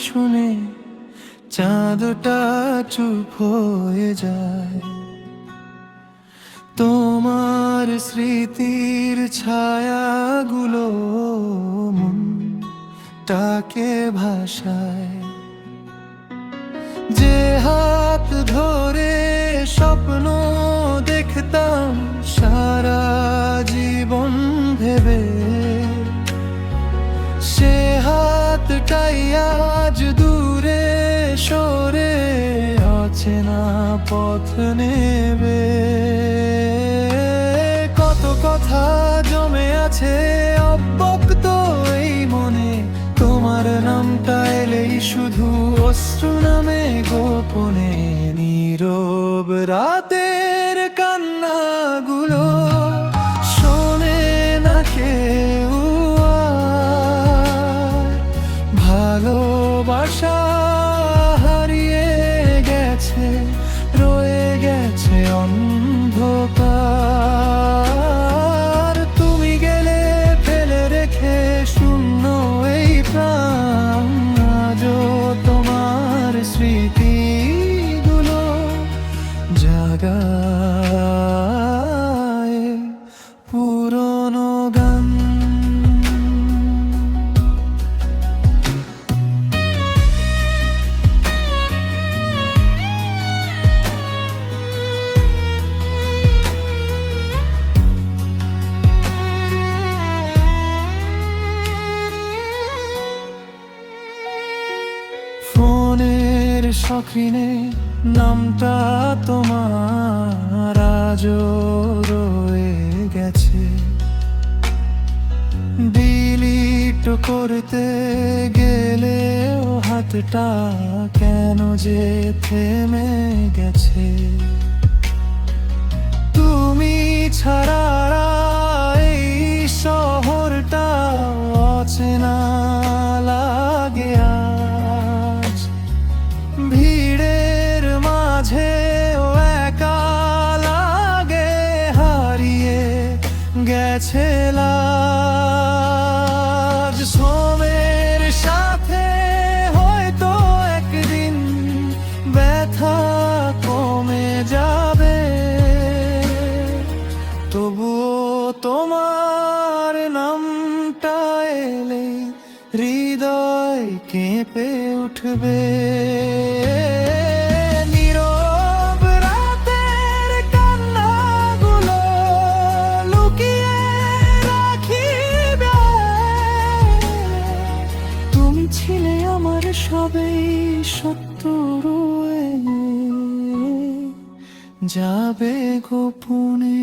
শুনে চাঁদটা চুপ হয়ে যায়। তোমার স্মৃতির ছায়াগুলো মনটাকে ভাসায়। যে হাত ধরে স্বপ্ন দেখতাম সারা জীবন ভেবে, সে হাতটাই আজ দূরে সরে অচেনা পথ নেবে। কত কথা জমে আছে অব্যক্ত এই মনে, তোমার নামটা এলেই শুধু অশ্রু নামে গোপনে। নীরব রাতের কান্নাগুলো শোনে না কেউ, ভালোবাসা হারিয়ে গেছে, রয়ে গেছে অন্ধকার। তুমি গেলে ফেলে রেখে শূন্য এই প্রাণ, আজও তোমার স্মৃতিগুলো জাগায় পুরনো গান। ফোনের স্ক্রিনে নামটা তোমার আজও রয়ে গেছে। ডিলিট করতে গেলেও হাতটা কেন যে থেমে গেছে। তুমি ছাড়া এই শহরটা অচেনা লাগে আজ। ভিড়ের মাঝেও একা লাগে, হারিয়ে গেছে লাজ। সময়ের সাথে হয়তো একদিন ব্যথা কমে যাবে, তবুও তোমার নামটা এলেই হৃদয় কেঁপে উঠবে। নীরব রাতের কান্নাগুলো লুকিয়ে রাখিবে, তুমি ছিলে আমার সবই সত্য রয়ে যাবে গোপনে।